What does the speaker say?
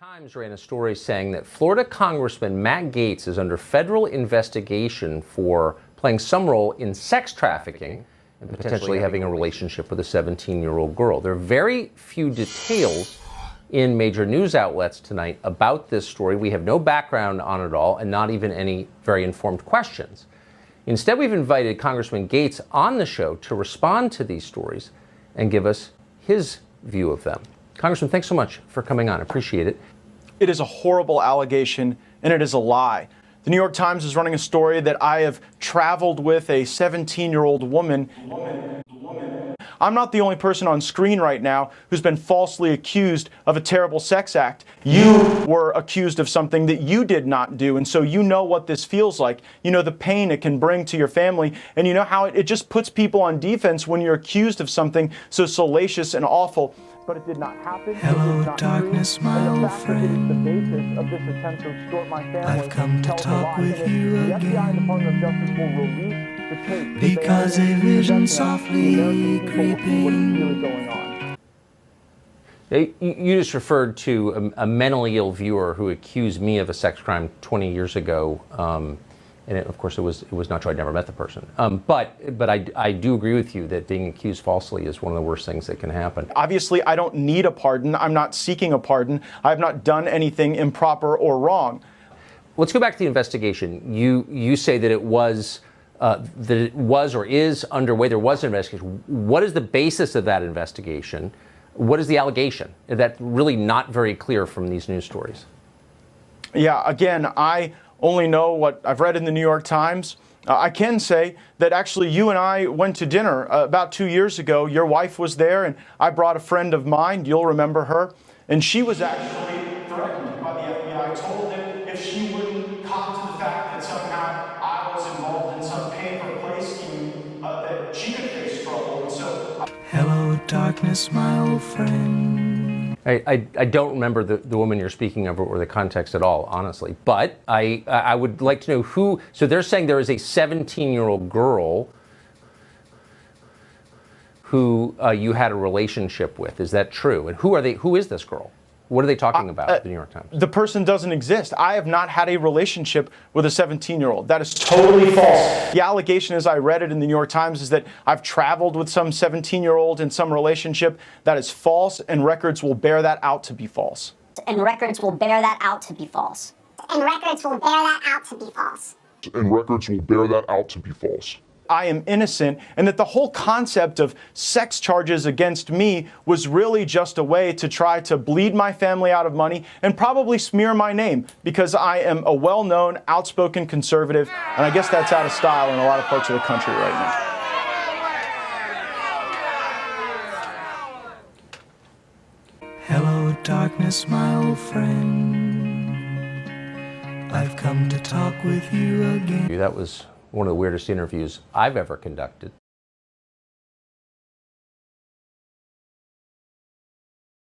Times ran a story saying that Florida Congressman Matt Gaetz is under federal investigation for playing some role in sex trafficking and potentially having a relationship with a 17-year-old girl. There are very few details in major news outlets tonight about this story. We have no background on it all and not even any very informed questions. Instead, we've invited Congressman Gaetz on the show to respond to these stories and give us his view of them. Congressman, thanks so much for coming on. I appreciate it. It is a horrible allegation, and it is a lie. The New York Times is running a story that I have traveled with a 17-year-old woman. I'm not the only person on screen right now who's been falsely accused of a terrible sex act. You were accused of something that you did not do, and so you know what this feels like. You know the pain it can bring to your family, and you know how it just puts people on defense when you're accused of something so salacious and awful. But it did not happen. Hello, darkness, my old friend. I've come to talk with you again, because a vision softly creeping. You just referred to a mentally ill viewer who accused me of a sex crime 20 years ago. And of course, it was not true. I'd never met the person. But I do agree with you that being accused falsely is one of the worst things that can happen. Obviously, I don't need a pardon. I'm not seeking a pardon. I have not done anything improper or wrong. Let's go back to the investigation. You say that it was or is underway. There was an investigation. What is the basis of that investigation? What is the allegation? That's really not very clear from these news stories. Yeah, again, I only know what I've read in the New York Times. I can say that actually you and I went to dinner about 2 years ago. Your wife was there, and I brought a friend of mine. You'll remember her. And she was actually threatened by the FBI. Told that if she wouldn't cop to the fact that somehow I was involved in some pay-for-play scheme, that she could face trouble. And so, hello, darkness, my old friend. I don't remember the woman you're speaking of or the context at all, honestly. But I would like to know who. So they're saying there is a 17-year-old girl who you had a relationship with. Is that true? And who are they? Who is this girl? What are they talking about at the New York Times? The person doesn't exist. I have not had a relationship with a 17-year-old. That is totally false. The allegation, as I read it in the New York Times, is that I've traveled with some 17-year-old in some relationship. That is false, and records will bear that out to be false. And records will bear that out to be false. And records will bear that out to be false. And records will bear that out to be false. I am innocent, and that the whole concept of sex charges against me was really just a way to try to bleed my family out of money and probably smear my name, because I am a well-known, outspoken conservative, and I guess that's out of style in a lot of parts of the country right now. Hello, darkness, my old friend. I've come to talk with you again. That was one of the weirdest interviews I've ever conducted.